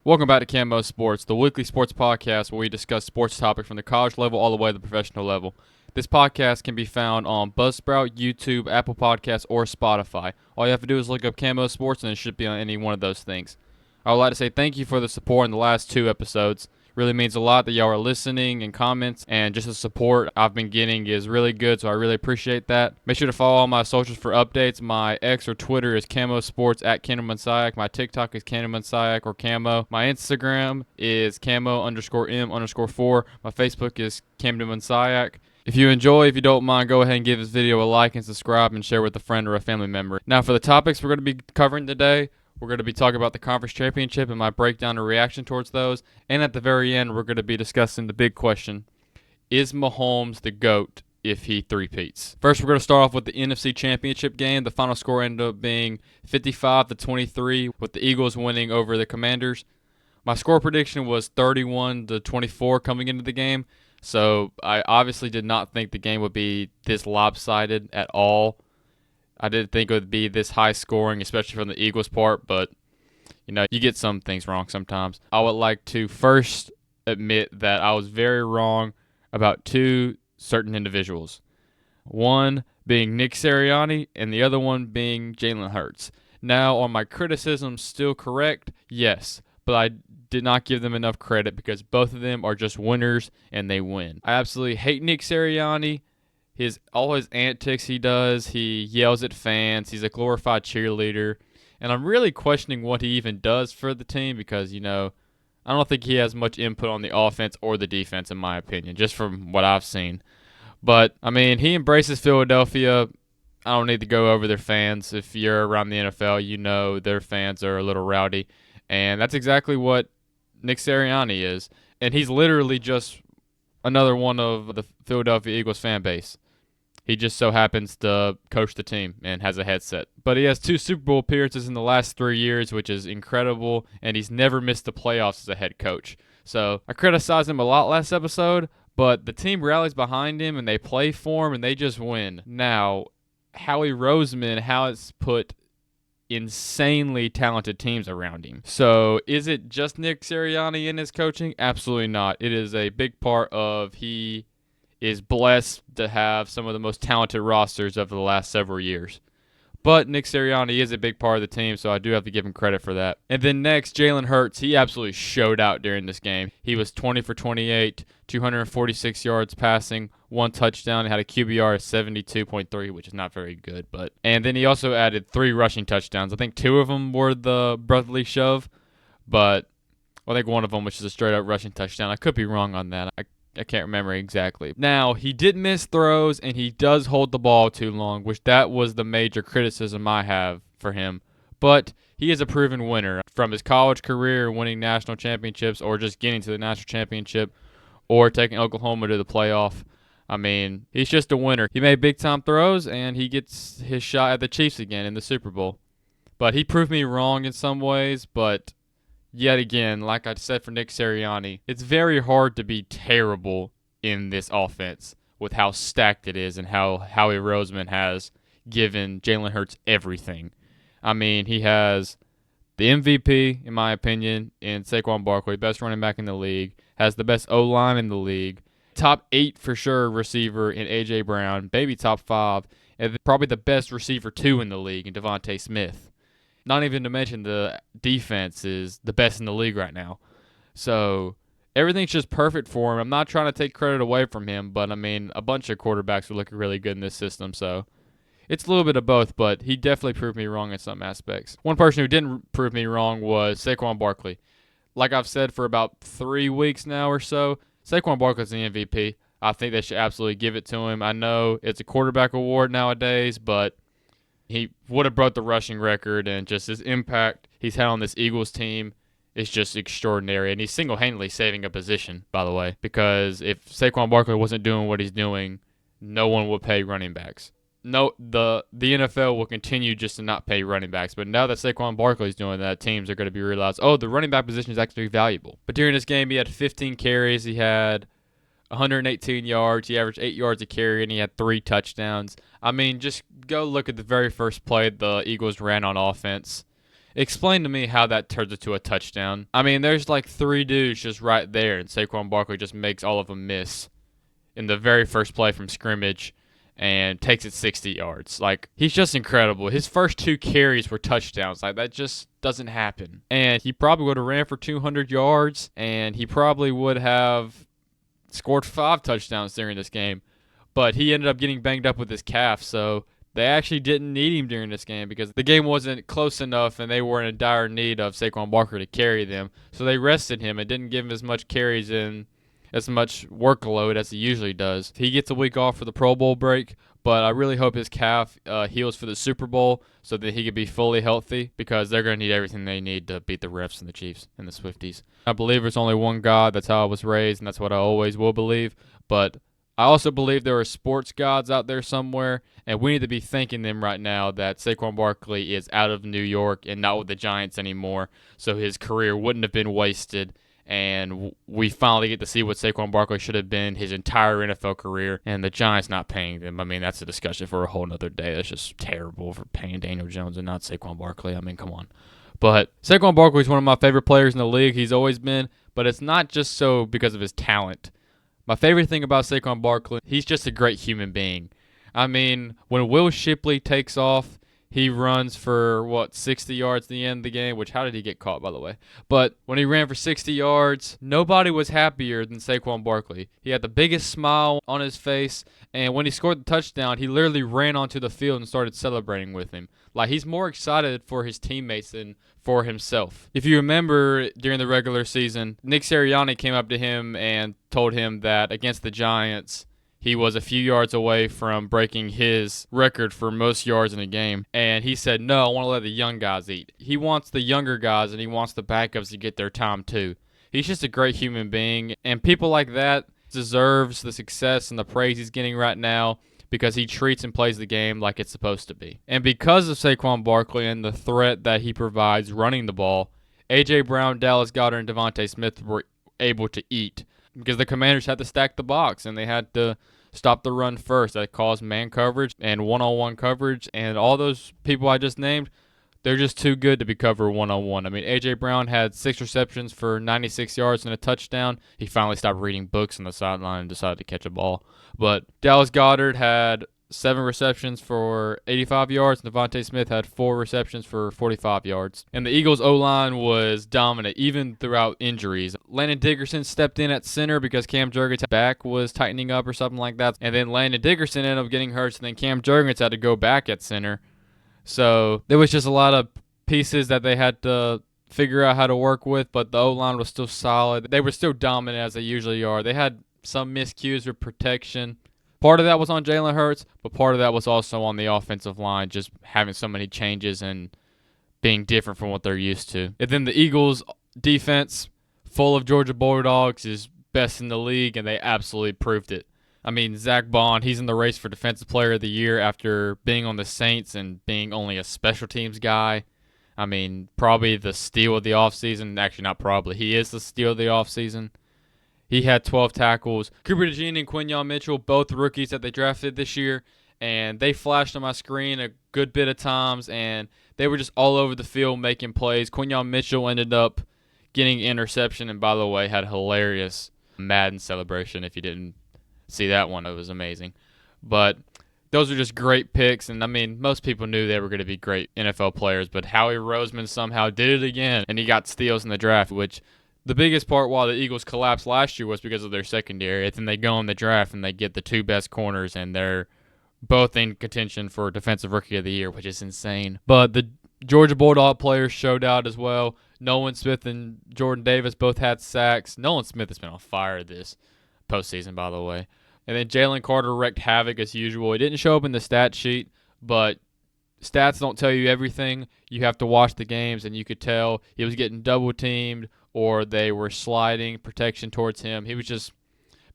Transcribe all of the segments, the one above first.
Welcome back to Camo Sports, the weekly sports podcast where we discuss sports topics from the college level all the way to the professional level. This podcast can be found on Buzzsprout, YouTube, Apple Podcasts, or Spotify. All you have to do is look up Camo Sports and it should be on any one of those things. I would like to say thank you for the support in the last 2 episodes. Really means a lot that y'all are listening and comments, and just the support I've been getting is really good, so I really appreciate that. Make sure to follow all my socials for updates. My X or Twitter is Camo Sports at Camo My TikTok is Camo or Camo. My Instagram is Camo_M_4. My Facebook is Camo. If you don't mind, go ahead and give this video a like and subscribe and share with a friend or a family member. Now for the topics we're going to be covering today, we're going to be talking about the conference championship and my breakdown and reaction towards those. And at the very end, we're going to be discussing the big question: is Mahomes the GOAT if he three-peats? First, we're going to start off with the NFC championship game. The final score ended up being 55-23, with the Eagles winning over the Commanders. My score prediction was 31-24 coming into the game. So I obviously did not think the game would be this lopsided at all. I didn't think it would be this high scoring, especially from the Eagles' part, but, you get some things wrong sometimes. I would like to first admit that I was very wrong about 2 certain individuals. One being Nick Sirianni, and the other one being Jalen Hurts. Now, are my criticisms still correct? Yes, but I did not give them enough credit because both of them are just winners, and they win. I absolutely hate Nick Sirianni. All his antics he does, he yells at fans, he's a glorified cheerleader, and I'm really questioning what he even does for the team because, I don't think he has much input on the offense or the defense in my opinion, just from what I've seen. But, he embraces Philadelphia. I don't need to go over their fans. If you're around the NFL, you know their fans are a little rowdy, and that's exactly what Nick Sirianni is, and he's literally just another one of the Philadelphia Eagles fan base. He just so happens to coach the team and has a headset. But he has 2 Super Bowl appearances in the last 3 years, which is incredible, and he's never missed the playoffs as a head coach. So I criticized him a lot last episode, but the team rallies behind him, and they play for him, and they just win. Now, Howie Roseman has put insanely talented teams around him. So is it just Nick Sirianni in his coaching? Absolutely not. It is a big part of he is blessed to have some of the most talented rosters of the last several years. But Nick Sirianni is a big part of the team, so I do have to give him credit for that. And then next, Jalen Hurts. He absolutely showed out during this game. He was 20 for 28, 246 yards passing, 1 touchdown, had a QBR of 72.3, which is not very good. And then he also added 3 rushing touchdowns. I think 2 of them were the brotherly shove, but I think one of them was just a straight-up rushing touchdown. I could be wrong on that. I can't remember exactly. Now, he did miss throws, and he does hold the ball too long, which that was the major criticism I have for him. But he is a proven winner from his college career, winning national championships, or just getting to the national championship, or taking Oklahoma to the playoff. He's just a winner. He made big-time throws, and he gets his shot at the Chiefs again in the Super Bowl. But he proved me wrong in some ways, but yet again, like I said for Nick Sirianni, it's very hard to be terrible in this offense with how stacked it is and how Howie Roseman has given Jalen Hurts everything. He has the MVP, in my opinion, in Saquon Barkley, best running back in the league, has the best O-line in the league, top 8 for sure receiver in A.J. Brown, maybe top 5, and probably the best receiver 2 in the league in Devontae Smith. Not even to mention the defense is the best in the league right now. So everything's just perfect for him. I'm not trying to take credit away from him, but a bunch of quarterbacks are looking really good in this system. So it's a little bit of both, but he definitely proved me wrong in some aspects. One person who didn't prove me wrong was Saquon Barkley. Like I've said for about 3 weeks now or so, Saquon Barkley's the MVP. I think they should absolutely give it to him. I know it's a quarterback award nowadays, but he would have broke the rushing record, and just his impact he's had on this Eagles team is just extraordinary. And he's single-handedly saving a position, by the way, because if Saquon Barkley wasn't doing what he's doing, no one would pay running backs. No, the NFL will continue just to not pay running backs, but now that Saquon Barkley's doing that, teams are going to be realized, the running back position is actually valuable. But during this game, he had 15 carries, he had 118 yards, he averaged 8 yards a carry, and he had 3 touchdowns. Just go look at the very first play the Eagles ran on offense. Explain to me how that turns into a touchdown. I mean, there's like three dudes just right there, and Saquon Barkley just makes all of them miss in the very first play from scrimmage and takes it 60 yards. Like, he's just incredible. His first two carries were touchdowns. Like, that just doesn't happen. And he probably would have ran for 200 yards, and he probably would have scored 5 touchdowns during this game. But he ended up getting banged up with his calf, so they actually didn't need him during this game because the game wasn't close enough and they were in dire need of Saquon Barkley to carry them. So they rested him and didn't give him as much carries and as much workload as he usually does. He gets a week off for the Pro Bowl break, but I really hope his calf heals for the Super Bowl so that he can be fully healthy because they're going to need everything they need to beat the refs and the Chiefs and the Swifties. I believe there's only one God. That's how I was raised, and that's what I always will believe. But I also believe there are sports gods out there somewhere, and we need to be thanking them right now that Saquon Barkley is out of New York and not with the Giants anymore, so his career wouldn't have been wasted, and we finally get to see what Saquon Barkley should have been his entire NFL career, and the Giants not paying them. I mean, that's a discussion for a whole nother day. That's just terrible for paying Daniel Jones and not Saquon Barkley. I mean, come on. But Saquon Barkley is one of my favorite players in the league. He's always been, but it's not just so because of his talent. My favorite thing about Saquon Barkley, he's just a great human being. I mean, when Will Shipley takes off, he runs for, 60 yards at the end of the game, which how did he get caught, by the way? But when he ran for 60 yards, nobody was happier than Saquon Barkley. He had the biggest smile on his face, and when he scored the touchdown, he literally ran onto the field and started celebrating with him. Like, he's more excited for his teammates than for himself. If you remember, during the regular season, Nick Sirianni came up to him and told him that against the Giants, he was a few yards away from breaking his record for most yards in a game. And he said, no, I want to let the young guys eat. He wants the younger guys and he wants the backups to get their time too. He's just a great human being. And people like that deserves the success and the praise he's getting right now because he treats and plays the game like it's supposed to be. And because of Saquon Barkley and the threat that he provides running the ball, A.J. Brown, Dallas Goedert, and Devontae Smith were able to eat because the Commanders had to stack the box and they had to stop the run first. That caused man coverage and one-on-one coverage, and all those people I just named, they're just too good to be covered one-on-one. I mean, A.J. Brown had 6 receptions for 96 yards and a touchdown. He finally stopped reading books on the sideline and decided to catch a ball. But Dallas Goedert had 7 receptions for 85 yards, and Devontae Smith had 4 receptions for 45 yards. And the Eagles' O-line was dominant, even throughout injuries. Landon Dickerson stepped in at center because Cam Jurgens' back was tightening up or something like that. And then Landon Dickerson ended up getting hurt, so then Cam Jurgens had to go back at center. So there was just a lot of pieces that they had to figure out how to work with, but the O-line was still solid. They were still dominant as they usually are. They had some miscues with protection. Part of that was on Jalen Hurts, but part of that was also on the offensive line, just having so many changes and being different from what they're used to. And then the Eagles' defense, full of Georgia Bulldogs, is best in the league, and they absolutely proved it. I mean, Zach Bond, he's in the race for Defensive Player of the Year after being on the Saints and being only a special teams guy. I mean, probably the steal of the offseason. Actually, not probably. He is the steal of the offseason. He had 12 tackles. Cooper DeJean and Quinyon Mitchell, both rookies that they drafted this year, and they flashed on my screen a good bit of times, and they were just all over the field making plays. Quinyon Mitchell ended up getting interception, and by the way, had a hilarious Madden celebration. If you didn't see that one, it was amazing. But those are just great picks, and I mean, most people knew they were going to be great NFL players, but Howie Roseman somehow did it again, and he got steals in the draft, which the biggest part why the Eagles collapsed last year was because of their secondary. And then they go in the draft and they get the 2 best corners, and they're both in contention for Defensive Rookie of the Year, which is insane. But the Georgia Bulldog players showed out as well. Nolan Smith and Jordan Davis both had sacks. Nolan Smith has been on fire this postseason, by the way. And then Jalen Carter wreaked havoc as usual. He didn't show up in the stat sheet, but stats don't tell you everything. You have to watch the games, and you could tell he was getting double-teamed or they were sliding protection towards him. He was just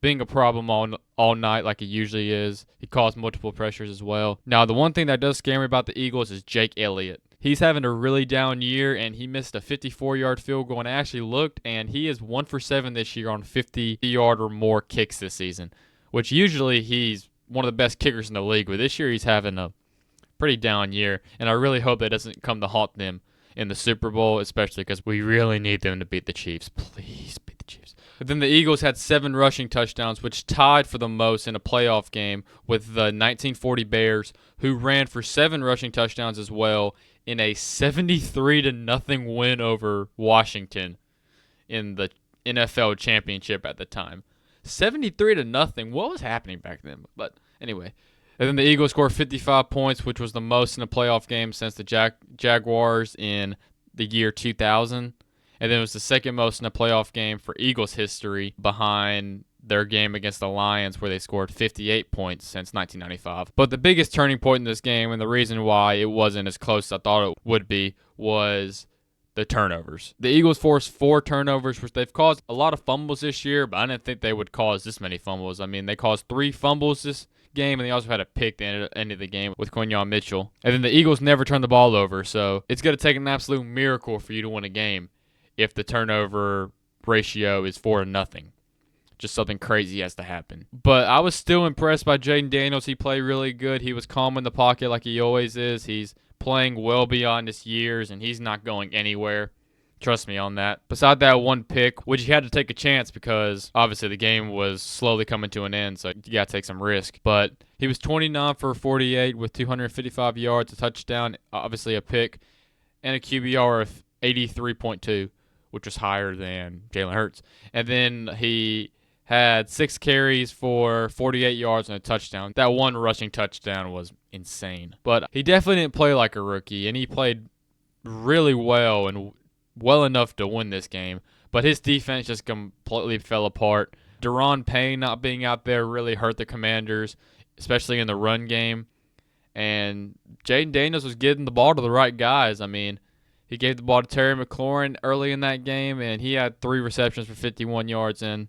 being a problem all night like he usually is. He caused multiple pressures as well. Now, the one thing that does scare me about the Eagles is Jake Elliott. He's having a really down year, and he missed a 54-yard field goal, and I actually looked, and he is 1 for 7 this year on 50-yard or more kicks this season, which usually he's one of the best kickers in the league, but this year he's having a pretty down year, and I really hope that doesn't come to haunt them in the Super Bowl, especially because we really need them to beat the Chiefs. Please beat the Chiefs. But then the Eagles had 7 rushing touchdowns, which tied for the most in a playoff game with the 1940 Bears, who ran for 7 rushing touchdowns as well in a 73-0 win over Washington in the NFL championship at the time. 73-0. What was happening back then? But anyway. And then the Eagles scored 55 points, which was the most in a playoff game since the Jaguars in the year 2000. And then it was the second most in a playoff game for Eagles history behind their game against the Lions, where they scored 58 points since 1995. But the biggest turning point in this game, and the reason why it wasn't as close as I thought it would be, was the turnovers. The Eagles forced 4 turnovers, which they've caused a lot of fumbles this year, but I didn't think they would cause this many fumbles. I mean, they caused 3 fumbles this game, and they also had a pick at the end of the game with Quinyon Mitchell. And then the Eagles never turned the ball over, so it's going to take an absolute miracle for you to win a game if the turnover ratio is 4-0. Just something crazy has to happen. But I was still impressed by Jaden Daniels. He played really good. He was calm in the pocket like he always is. He's playing well beyond his years, and he's not going anywhere. Trust me on that. Beside that one pick, which he had to take a chance because obviously the game was slowly coming to an end, so you got to take some risk. But he was 29 for 48 with 255 yards, a touchdown, obviously a pick, and a QBR of 83.2, which was higher than Jalen Hurts. And then he had 6 carries for 48 yards and a touchdown. That one rushing touchdown was insane. But he definitely didn't play like a rookie, and he played really well and well enough to win this game, but his defense just completely fell apart. Deron Payne not being out there really hurt the Commanders, especially in the run game. And Jaden Daniels was getting the ball to the right guys. I mean, he gave the ball to Terry McLaurin early in that game, and he had 3 receptions for 51 yards and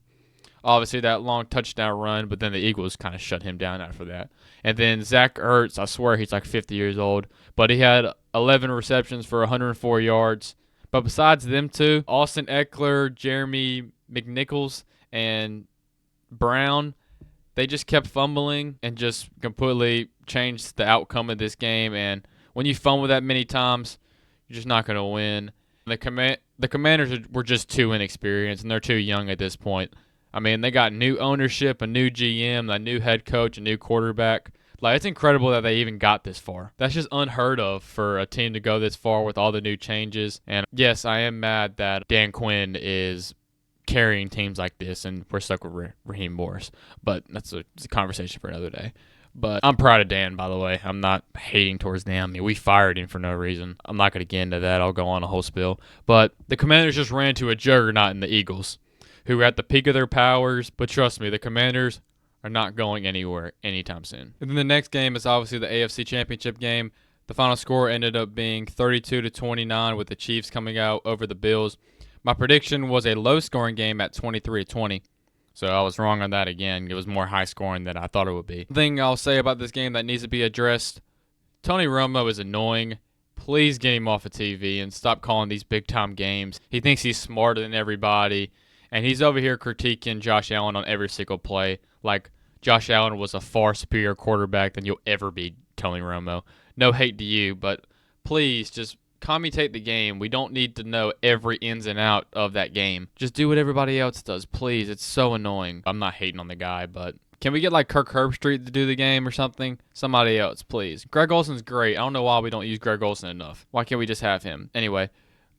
obviously that long touchdown run, but then the Eagles kind of shut him down after that. And then Zach Ertz, I swear he's like 50 years old, but he had 11 receptions for 104 yards. But besides them two, Austin Eckler, Jeremy McNichols, and Brown, they just kept fumbling and just completely changed the outcome of this game. And when you fumble that many times, you're just not going to win. The Commanders were just too inexperienced, and they're too young at this point. I mean, they got new ownership, a new GM, a new head coach, a new quarterback. Like, it's incredible that they even got this far. That's just unheard of for a team to go this far with all the new changes. And yes, I am mad that Dan Quinn is carrying teams like this, and we're stuck with Raheem Morris. But that's a conversation for another day. But I'm proud of Dan, by the way. I'm not hating towards Dan. I mean, we fired him for no reason. I'm not going to get into that. I'll go on a whole spill. But the Commanders just ran to a juggernaut in the Eagles, who were at the peak of their powers. But trust me, the Commanders are not going anywhere anytime soon. And then the next game is obviously the AFC Championship game. The final score ended up being 32-29 with the Chiefs coming out over the Bills. My prediction was a low-scoring game at 23-20. So I was wrong on that again. It was more high-scoring than I thought it would be. The thing I'll say about this game that needs to be addressed, Tony Romo is annoying. Please get him off of TV and stop calling these big-time games. He thinks he's smarter than everybody. And he's over here critiquing Josh Allen on every single play, like Josh Allen was a far superior quarterback than you'll ever be, Tony Romo. No hate to you, but please just commentate the game. We don't need to know every ins and out of that game. Just do what everybody else does, please. It's so annoying. I'm not hating on the guy, but can we get like Kirk Herbstreit to do the game or something? Somebody else, please. Greg Olson's great. I don't know why we don't use Greg Olson enough. Why can't we just have him? Anyway,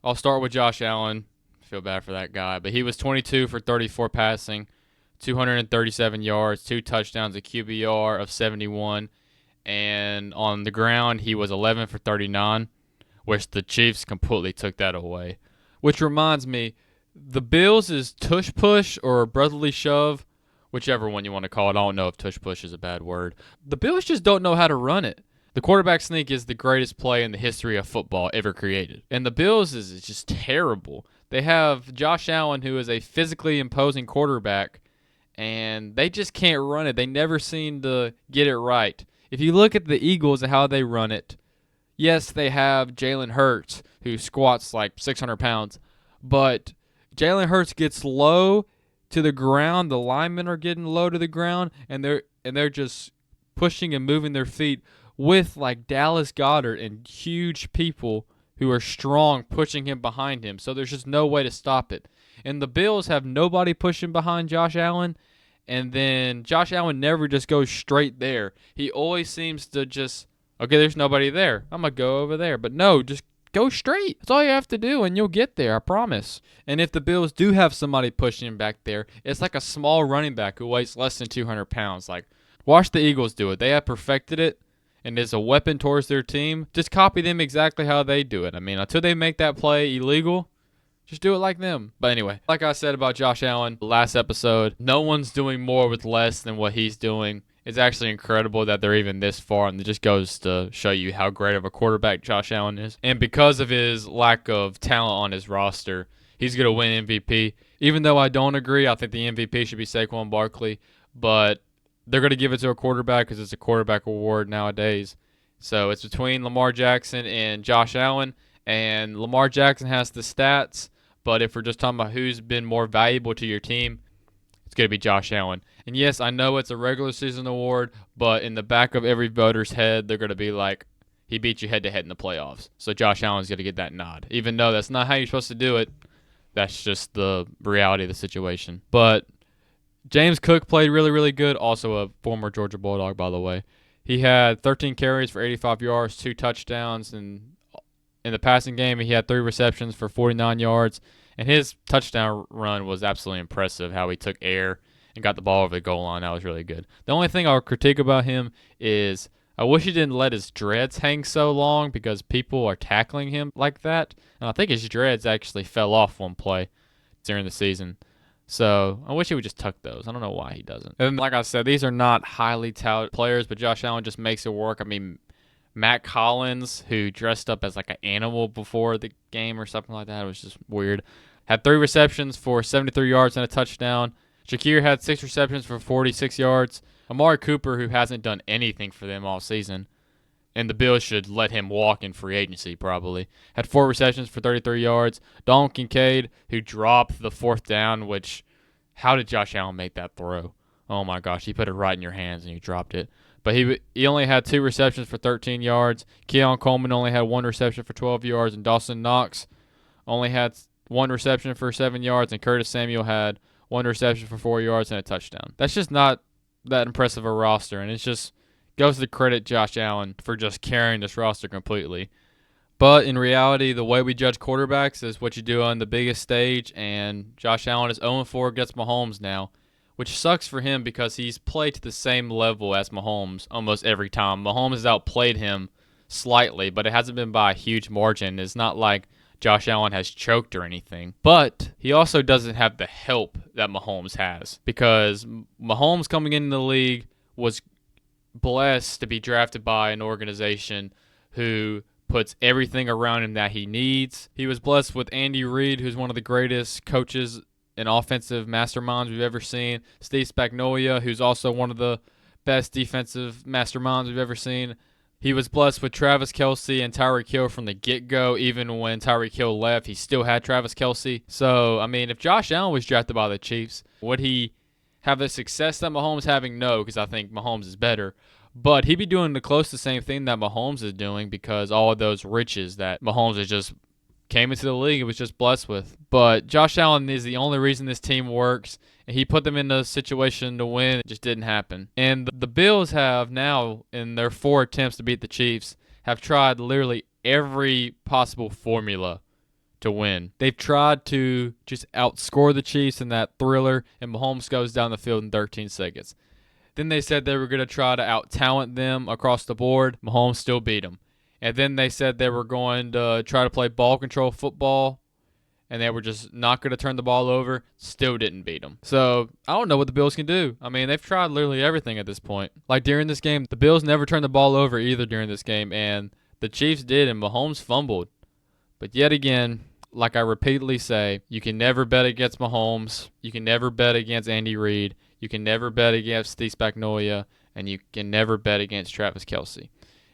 I'll start with Josh Allen. Feel bad for that guy, but he was 22 for 34 passing, 237 yards, 2 touchdowns, a QBR of 71, and on the ground he was 11 for 39, which the Chiefs completely took that away. Which reminds me, the Bills is tush push or brotherly shove, whichever one you want to call it. I don't know if tush push is a bad word. The Bills just don't know how to run it. The quarterback sneak is the greatest play in the history of football ever created, and the Bills is just terrible. They have Josh Allen, who is a physically imposing quarterback, and they just can't run it. They never seem to get it right. If you look at the Eagles and how they run it, yes, they have Jalen Hurts, who squats like 600 pounds, but Jalen Hurts gets low to the ground. The linemen are getting low to the ground, and they're just pushing and moving their feet with like Dallas Goedert and huge people who are strong pushing him behind him. So there's just no way to stop it. And the Bills have nobody pushing behind Josh Allen. And then Josh Allen never just goes straight there. He always seems to just, okay, there's nobody there. I'm going to go over there. But no, just go straight. That's all you have to do, and you'll get there, I promise. And if the Bills do have somebody pushing him back there, it's like a small running back who weighs less than 200 pounds. Like, watch the Eagles do it. They have perfected it, and it's a weapon towards their team. Just copy them exactly how they do it. I mean, until they make that play illegal, just do it like them. But anyway, like I said about Josh Allen last episode, no one's doing more with less than what he's doing. It's actually incredible that they're even this far, and it just goes to show you how great of a quarterback Josh Allen is. And because of his lack of talent on his roster, he's going to win MVP. Even though I don't agree, I think the MVP should be Saquon Barkley, but they're going to give it to a quarterback because it's a quarterback award nowadays. So it's between Lamar Jackson and Josh Allen, and Lamar Jackson has the stats, but if we're just talking about who's been more valuable to your team, it's going to be Josh Allen. And yes, I know it's a regular season award, but in the back of every voter's head, they're going to be like, he beat you head-to-head in the playoffs. So Josh Allen's going to get that nod. Even though that's not how you're supposed to do it, that's just the reality of the situation. But James Cook played really, really good. Also a former Georgia Bulldog, by the way. He had 13 carries for 85 yards, 2 touchdowns, and in the passing game, he had 3 receptions for 49 yards. And his touchdown run was absolutely impressive, how he took air and got the ball over the goal line. That was really good. The only thing I'll critique about him is I wish he didn't let his dreads hang so long because people are tackling him like that. And I think his dreads actually fell off one play during the season. So I wish he would just tuck those. I don't know why he doesn't. And like I said, these are not highly touted players, but Josh Allen just makes it work. I mean, Matt Collins, who dressed up as like an animal before the game or something like that, it was just weird, had 3 receptions for 73 yards and a touchdown. Shakir had 6 receptions for 46 yards. Amari Cooper, who hasn't done anything for them all season, and the Bills should let him walk in free agency probably, had 4 receptions for 33 yards. Dalton Kincaid, who dropped the 4th down, which, how did Josh Allen make that throw? Oh my gosh, he put it right in your hands and you dropped it. But he only had 2 receptions for 13 yards. Keon Coleman only had 1 reception for 12 yards, and Dawson Knox only had 1 reception for 7 yards, and Curtis Samuel had 1 reception for 4 yards and a touchdown. That's just not that impressive a roster, and it just goes to credit Josh Allen for just carrying this roster completely. But in reality, the way we judge quarterbacks is what you do on the biggest stage, and Josh Allen is 0-4 against Mahomes now, which sucks for him because he's played to the same level as Mahomes almost every time. Mahomes has outplayed him slightly, but it hasn't been by a huge margin. It's not like Josh Allen has choked or anything. But he also doesn't have the help that Mahomes has, because Mahomes coming into the league was blessed to be drafted by an organization who puts everything around him that he needs. He was blessed with Andy Reid, who's one of the greatest coaches and offensive masterminds we've ever seen. Steve Spagnuolo, who's also one of the best defensive masterminds we've ever seen. He was blessed with Travis Kelce and Tyreek Hill from the get-go. Even when Tyreek Hill left, he still had Travis Kelce. So, I mean, if Josh Allen was drafted by the Chiefs, would he have the success that Mahomes is having? No, because I think Mahomes is better. But he'd be doing the close to the same thing that Mahomes is doing, because all of those riches that Mahomes has just came into the league and was just blessed with. But Josh Allen is the only reason this team works, and he put them in a situation to win. It just didn't happen. And the Bills have now, in their 4 attempts to beat the Chiefs, have tried literally every possible formula to win. They've tried to just outscore the Chiefs in that thriller, and Mahomes goes down the field in 13 seconds. Then they said they were going to try to out-talent them across the board. Mahomes still beat them. And then they said they were going to try to play ball control football, and they were just not going to turn the ball over. Still didn't beat them. So I don't know what the Bills can do. I mean, they've tried literally everything at this point. Like during this game, the Bills never turned the ball over either during this game, and the Chiefs did, and Mahomes fumbled. But yet again, like I repeatedly say, you can never bet against Mahomes. You can never bet against Andy Reid. You can never bet against Steve Spagnuolo, and you can never bet against Travis Kelce.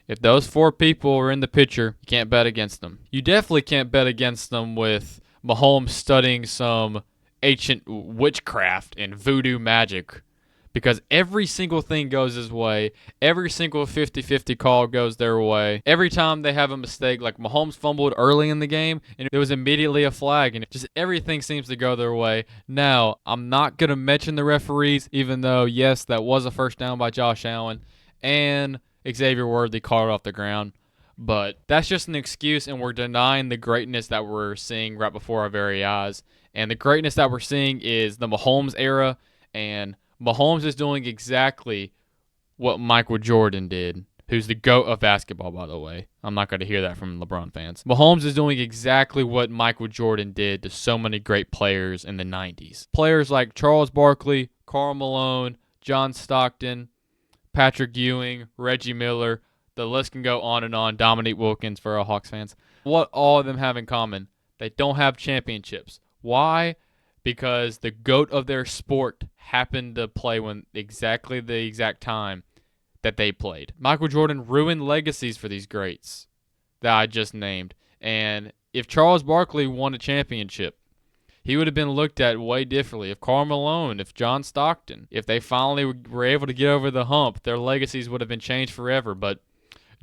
If those 4 people are in the picture, you can't bet against them. You definitely can't bet against them with Mahomes studying some ancient witchcraft and voodoo magic, because every single thing goes his way. Every single 50-50 call goes their way. Every time they have a mistake, like Mahomes fumbled early in the game, and there was immediately a flag, and just everything seems to go their way. Now, I'm not going to mention the referees, even though, yes, that was a first down by Josh Allen, and Xavier Worthy caught it off the ground. But that's just an excuse, and we're denying the greatness that we're seeing right before our very eyes. And the greatness that we're seeing is the Mahomes era, and Mahomes is doing exactly what Michael Jordan did, who's the GOAT of basketball, by the way. I'm not going to hear that from LeBron fans. Mahomes is doing exactly what Michael Jordan did to so many great players in the 90s. Players like Charles Barkley, Karl Malone, John Stockton, Patrick Ewing, Reggie Miller, the list can go on and on. Dominique Wilkins for our Hawks fans. What all of them have in common? They don't have championships. Why? Because the GOAT of their sport happened to play when exactly the exact time that they played. Michael Jordan ruined legacies for these greats that I just named. And if Charles Barkley won a championship, he would have been looked at way differently. If Karl Malone, if John Stockton, if they finally were able to get over the hump, their legacies would have been changed forever. But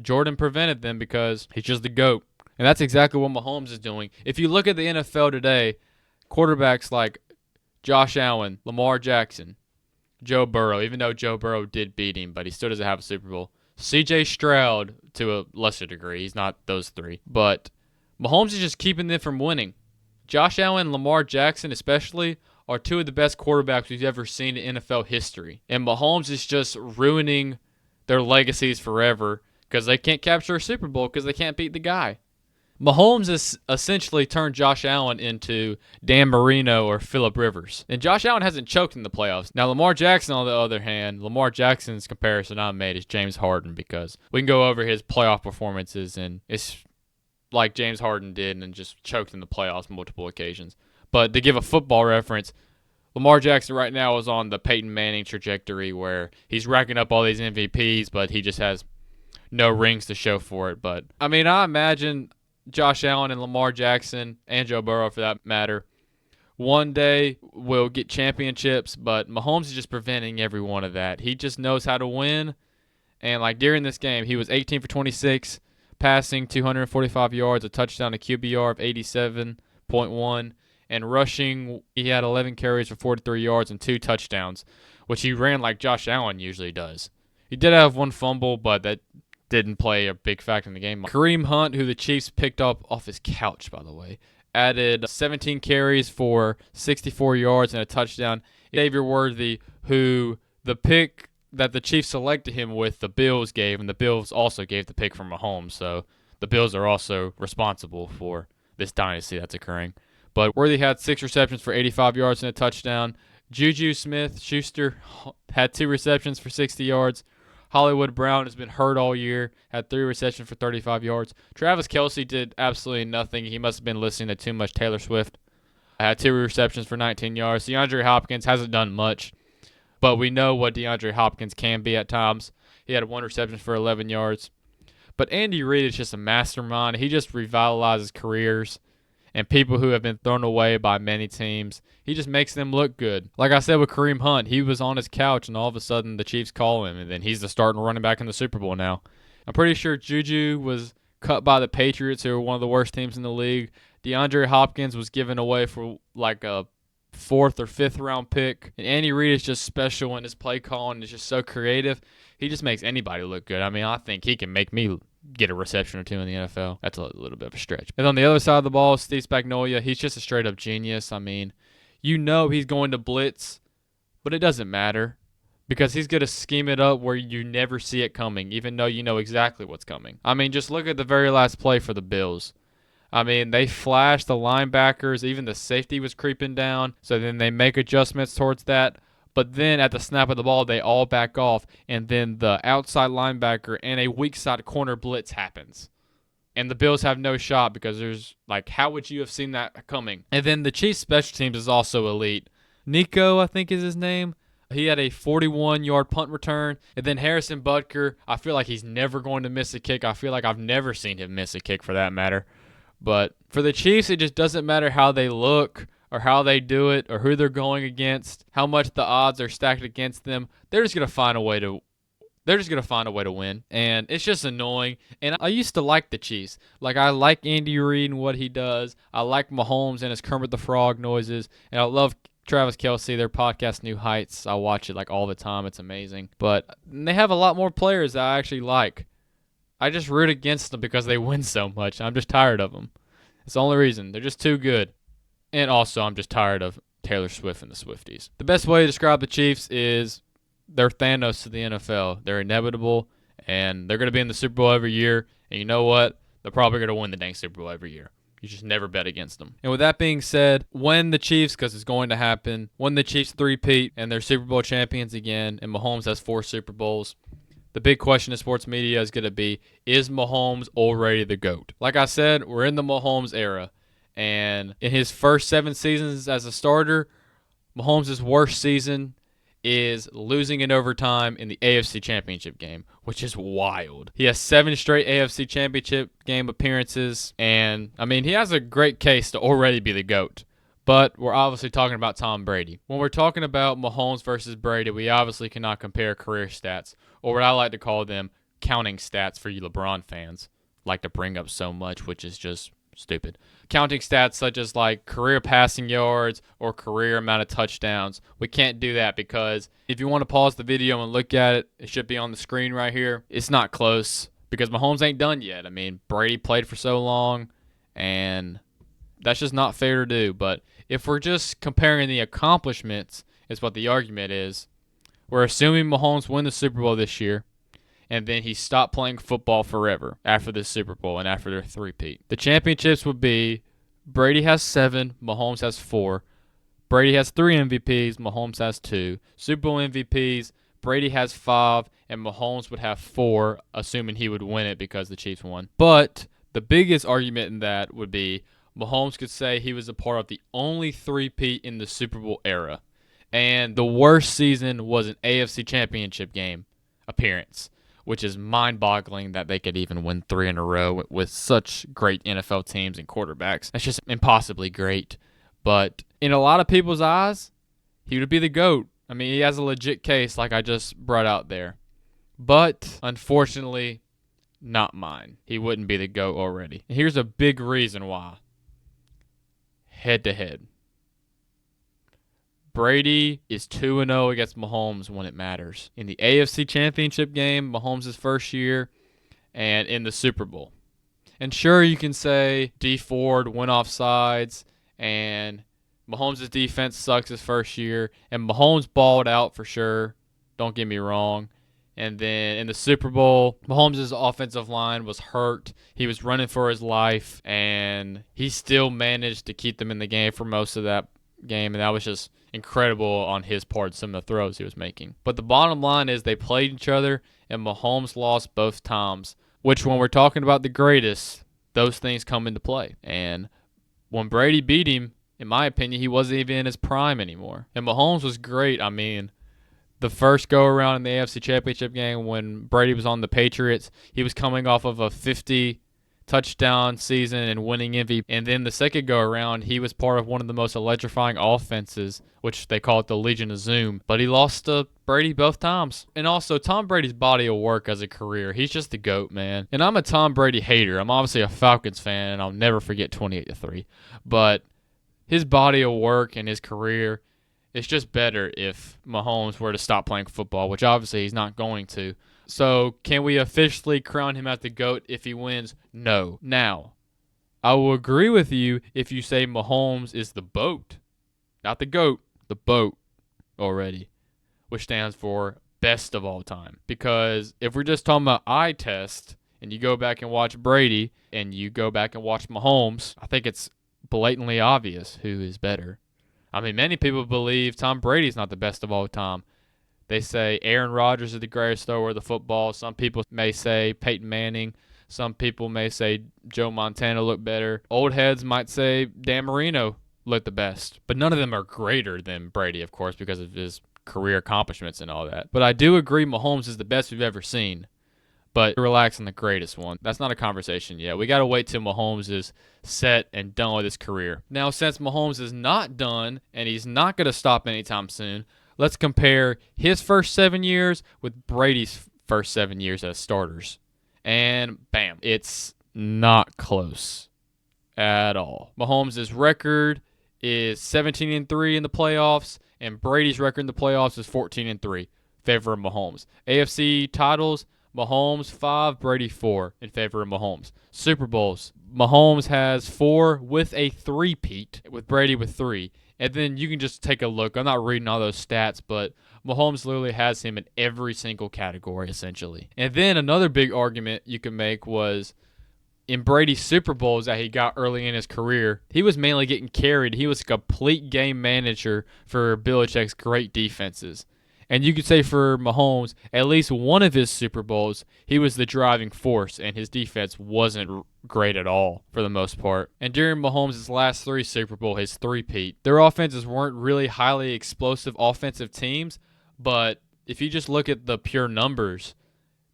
Jordan prevented them because he's just the GOAT. And that's exactly what Mahomes is doing. If you look at the NFL today, quarterbacks like Josh Allen, Lamar Jackson, Joe Burrow, even though Joe Burrow did beat him, but he still doesn't have a Super Bowl. C.J. Stroud, to a lesser degree. He's not those three. But Mahomes is just keeping them from winning. Josh Allen and Lamar Jackson especially are two of the best quarterbacks we've ever seen in NFL history. And Mahomes is just ruining their legacies forever because they can't capture a Super Bowl because they can't beat the guy. Mahomes has essentially turned Josh Allen into Dan Marino or Phillip Rivers. And Josh Allen hasn't choked in the playoffs. Now, Lamar Jackson, on the other hand, Lamar Jackson's comparison I made is James Harden because we can go over his playoff performances and it's like James Harden did and just choked in the playoffs multiple occasions. But to give a football reference, Lamar Jackson right now is on the Peyton Manning trajectory where he's racking up all these MVPs, but he just has no rings to show for it. But, I mean, I imagine Josh Allen and Lamar Jackson, and Joe Burrow for that matter, one day will get championships, but Mahomes is just preventing every one of that. He just knows how to win, and like during this game, he was 18 for 26, passing 245 yards, a touchdown, a QBR of 87.1, and rushing, he had 11 carries for 43 yards and 2 touchdowns, which he ran like Josh Allen usually does. He did have one fumble, but that didn't play a big factor in the game. Kareem Hunt, who the Chiefs picked up off his couch, by the way, added 17 carries for 64 yards and a touchdown. Xavier Worthy, who the pick that the Chiefs selected him with, the Bills gave, and the Bills also gave the pick from Mahomes. So the Bills are also responsible for this dynasty that's occurring. But Worthy had 6 receptions for 85 yards and a touchdown. Juju Smith-Schuster had 2 receptions for 60 yards. Hollywood Brown has been hurt all year, had 3 receptions for 35 yards. Travis Kelce did absolutely nothing. He must have been listening to too much Taylor Swift. Had 2 receptions for 19 yards. DeAndre Hopkins hasn't done much, but we know what DeAndre Hopkins can be at times. He had 1 reception for 11 yards. But Andy Reid is just a mastermind. He just revitalizes careers and people who have been thrown away by many teams. He just makes them look good. Like I said with Kareem Hunt, he was on his couch and all of a sudden the Chiefs call him and then he's the starting running back in the Super Bowl now. I'm pretty sure Juju was cut by the Patriots, who are one of the worst teams in the league. DeAndre Hopkins was given away for like a 4th or 5th round pick. And Andy Reid is just special in his play calling. It's just so creative. He just makes anybody look good. I mean, I think he can make me get a reception or 2 in the NFL. That's a little bit of a stretch. And on the other side of the ball, Steve Spagnuolo, he's just a straight-up genius. I mean, you know he's going to blitz, but it doesn't matter because he's going to scheme it up where you never see it coming, even though you know exactly what's coming. I mean, just look at the very last play for the Bills. I mean, they flashed the linebackers. Even the safety was creeping down, so then they make adjustments towards that. But then at the snap of the ball, they all back off, and then the outside linebacker and a weak side corner blitz happens. And the Bills have no shot because there's, like, how would you have seen that coming? And then the Chiefs' special teams is also elite. Nico, I think is his name. He had a 41-yard punt return. And then Harrison Butker, I feel like he's never going to miss a kick. I feel like I've never seen him miss a kick for that matter. But for the Chiefs, it just doesn't matter how they look or how they do it or who they're going against, how much the odds are stacked against them, they're just going to find a way to win, and it's just annoying. And I used to like the Chiefs. Like, I like Andy Reid and what he does. I like Mahomes and his Kermit the Frog noises, and I love Travis Kelce, their podcast New Heights. I watch it like all the time. It's amazing. But they have a lot more players that I actually like. I just root against them because they win so much. I'm just tired of them. It's the only reason. They're just too good. And also, I'm just tired of Taylor Swift and the Swifties. The best way to describe the Chiefs is they're Thanos to the NFL. They're inevitable, and they're going to be in the Super Bowl every year. And you know what? They're probably going to win the dang Super Bowl every year. You just never bet against them. And with that being said, when the Chiefs, because it's going to happen, when the Chiefs three-peat and they're Super Bowl champions again, and Mahomes has 4 Super Bowls, the big question in sports media is going to be, is Mahomes already the GOAT? Like I said, we're in the Mahomes era. And in his first 7 seasons as a starter, Mahomes' worst season is losing in overtime in the AFC Championship game, which is wild. He has 7 straight AFC Championship game appearances, and, I mean, he has a great case to already be the GOAT. But we're obviously talking about Tom Brady. When we're talking about Mahomes versus Brady, we obviously cannot compare career stats, or what I like to call them, counting stats for you LeBron fans like to bring up so much, which is just stupid. Counting stats such as like career passing yards or career amount of touchdowns. We can't do that because if you want to pause the video and look at it, it should be on the screen right here. It's not close because Mahomes ain't done yet. I mean, Brady played for so long, and that's just not fair to do. But if we're just comparing the accomplishments, is what the argument is. We're assuming Mahomes win the Super Bowl this year, and then he stopped playing football forever after the Super Bowl and after their three-peat. The championships would be Brady has 7, Mahomes has 4. Brady has 3 MVPs, Mahomes has 2. Super Bowl MVPs, Brady has 5, and Mahomes would have 4, assuming he would win it because the Chiefs won. But the biggest argument in that would be Mahomes could say he was a part of the only three-peat in the Super Bowl era. And the worst season was an AFC Championship game appearance, which is mind-boggling that they could even win 3 in a row with such great NFL teams and quarterbacks. That's just impossibly great. But in a lot of people's eyes, he would be the GOAT. I mean, he has a legit case like I just brought out there. But, unfortunately, not mine. He wouldn't be the GOAT already. And here's a big reason why. Head-to-head. Brady is 2-0 against Mahomes when it matters. In the AFC Championship game, Mahomes' first year, and in the Super Bowl. And sure, you can say Dee Ford went off sides, and Mahomes' defense sucks his first year, and Mahomes balled out for sure. Don't get me wrong. And then in the Super Bowl, Mahomes' offensive line was hurt. He was running for his life, and he still managed to keep them in the game for most of that game, and that was just incredible on his part, some of the throws he was making. But the bottom line is they played each other, and Mahomes lost both times, which when we're talking about the greatest, those things come into play. And when Brady beat him, in my opinion, he wasn't even in his prime anymore. And Mahomes was great. I mean, the first go-around in the AFC Championship game when Brady was on the Patriots, he was coming off of a 50-touchdown season and winning MVP. And then the second go-around, he was part of one of the most electrifying offenses, which they call it the Legion of Zoom. But he lost to Brady both times. And also, Tom Brady's body of work as a career, he's just the GOAT, man. And I'm a Tom Brady hater. I'm obviously a Falcons fan, and I'll never forget 28-3. But his body of work and his career, it's just better if Mahomes were to stop playing football, which obviously he's not going to. So can we officially crown him as the GOAT if he wins? No. Now, I will agree with you if you say Mahomes is the BOAT. Not the GOAT, the BOAT already, which stands for best of all time. Because if we're just talking about eye test, and you go back and watch Brady, and you go back and watch Mahomes, I think it's blatantly obvious who is better. I mean, many people believe Tom Brady's not the best of all time. They say Aaron Rodgers is the greatest thrower of the football. Some people may say Peyton Manning. Some people may say Joe Montana looked better. Old heads might say Dan Marino looked the best. But none of them are greater than Brady, of course, because of his career accomplishments and all that. But I do agree Mahomes is the best we've ever seen. but relax on the greatest one. That's not a conversation yet. We got to wait till Mahomes is set and done with his career. Now, since Mahomes is not done and he's not going to stop anytime soon, let's compare his first 7 years with Brady's first 7 years as starters. And bam, it's not close at all. Mahomes' record is 17-3 in the playoffs, and Brady's record in the playoffs is 14-3, favor of Mahomes. AFC titles, Mahomes 5, Brady 4 in favor of Mahomes. Super Bowls, Mahomes has 4 with a three-peat, with Brady with 3. And then you can just take a look. I'm not reading all those stats, but Mahomes literally has him in every single category, essentially. And then another big argument you can make was in Brady's Super Bowls that he got early in his career, he was mainly getting carried. He was a complete game manager for Belichick's great defenses. And you could say for Mahomes, at least one of his Super Bowls, he was the driving force, and his defense wasn't great at all for the most part. And during Mahomes' last 3 Super Bowl, his three-peat, their offenses weren't really highly explosive offensive teams, but if you just look at the pure numbers,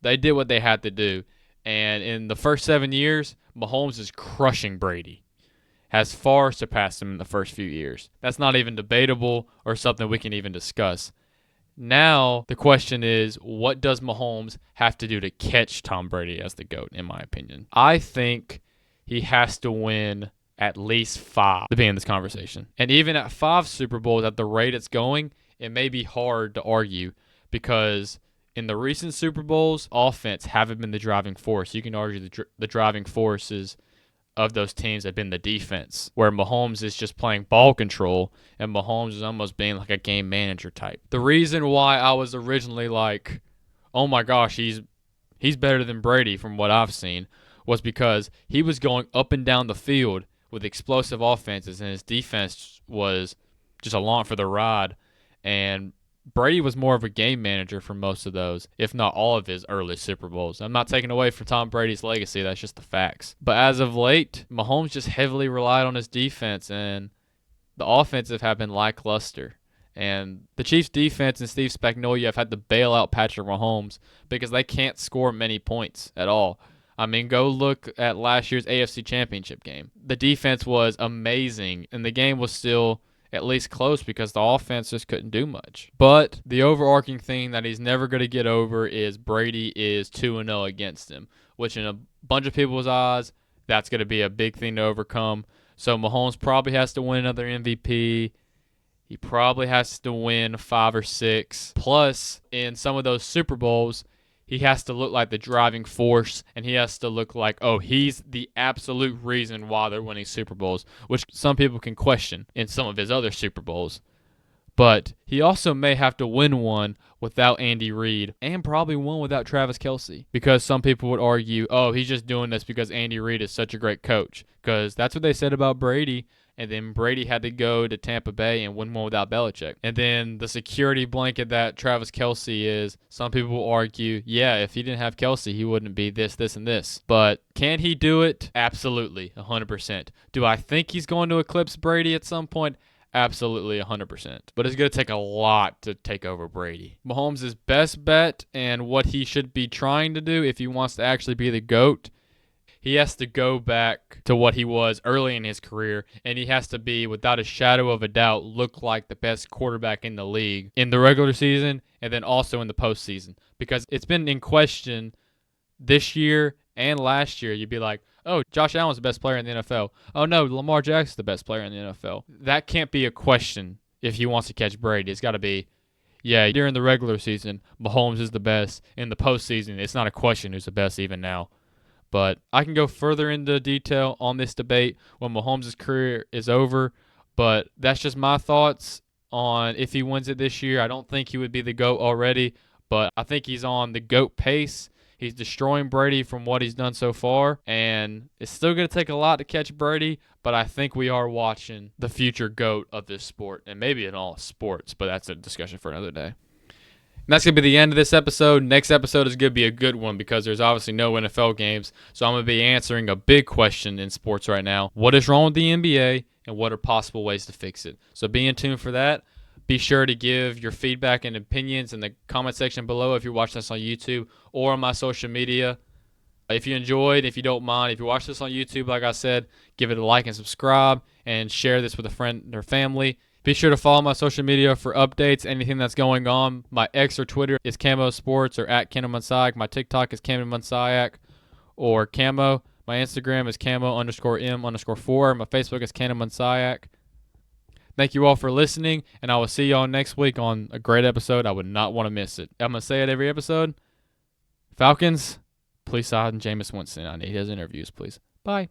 they did what they had to do. And in the first 7 years, Mahomes is crushing Brady. Has far surpassed him in the first few years. That's not even debatable or something we can even discuss. Now, the question is, what does Mahomes have to do to catch Tom Brady as the GOAT, in my opinion? I think he has to win at least 5 to be in this conversation. And even at 5 Super Bowls, at the rate it's going, it may be hard to argue because in the recent Super Bowls, offense haven't been the driving force. You can argue the driving forces of those teams have been the defense, where Mahomes is just playing ball control, and Mahomes is almost being like a game manager type. The reason why I was originally like, oh my gosh, he's better than Brady from what I've seen, was because he was going up and down the field with explosive offenses, and his defense was just along for the ride, and Brady was more of a game manager for most of those, if not all of his early Super Bowls. I'm not taking away from Tom Brady's legacy. That's just the facts. But as of late, Mahomes just heavily relied on his defense, and the offensive have been lackluster. And the Chiefs' defense and Steve Spagnuolo have had to bail out Patrick Mahomes because they can't score many points at all. I mean, go look at last year's AFC Championship game. The defense was amazing, and the game was still at least close because the offense just couldn't do much. But the overarching thing that he's never going to get over is Brady is 2-0 against him, which in a bunch of people's eyes, that's going to be a big thing to overcome. So Mahomes probably has to win another MVP. He probably has to win 5 or 6. Plus, in some of those Super Bowls, he has to look like the driving force, and he has to look like, oh, he's the absolute reason why they're winning Super Bowls, which some people can question in some of his other Super Bowls. But he also may have to win one without Andy Reid and probably one without Travis Kelce, because some people would argue, oh, he's just doing this because Andy Reid is such a great coach, because that's what they said about Brady. And then Brady had to go to Tampa Bay and win one without Belichick. And then the security blanket that Travis Kelce is, some people will argue, yeah, if he didn't have Kelce, he wouldn't be this, this, and this. But can he do it? Absolutely, 100%. Do I think he's going to eclipse Brady at some point? Absolutely, 100%. But it's going to take a lot to take over Brady. Mahomes' best bet and what he should be trying to do if he wants to actually be the GOAT, he has to go back to what he was early in his career, and he has to be, without a shadow of a doubt, look like the best quarterback in the league in the regular season and then also in the postseason. Because it's been in question this year and last year. You'd be like, oh, Josh Allen's the best player in the NFL. Oh, no, Lamar Jackson's the best player in the NFL. That can't be a question if he wants to catch Brady. It's got to be, yeah, during the regular season, Mahomes is the best. In the postseason, it's not a question who's the best even now. But I can go further into detail on this debate when Mahomes' career is over. But that's just my thoughts on if he wins it this year. I don't think he would be the GOAT already, but I think he's on the GOAT pace. He's destroying Brady from what he's done so far, and it's still going to take a lot to catch Brady, but I think we are watching the future GOAT of this sport, and maybe in all sports, but that's a discussion for another day. And that's going to be the end of this episode. Next episode is going to be a good one because there's obviously no NFL games. So I'm going to be answering a big question in sports right now. What is wrong with the NBA and what are possible ways to fix it? So be in tune for that. Be sure to give your feedback and opinions in the comment section below if you're watching this on YouTube or on my social media. If you enjoyed, if you don't mind, if you watch this on YouTube, like I said, give it a like and subscribe and share this with a friend or family. Be sure to follow my social media for updates, anything that's going on. My X or Twitter is Camo Sports or at Camo Monsayak. My TikTok is Camo Monsayak or Camo. My Instagram is Camo_M_4. My Facebook is Camo Monsayak. Thank you all for listening, and I will see y'all next week on a great episode. I would not want to miss it. I'm going to say it every episode. Falcons, please sign Jameis Winston. I need his interviews, please. Bye.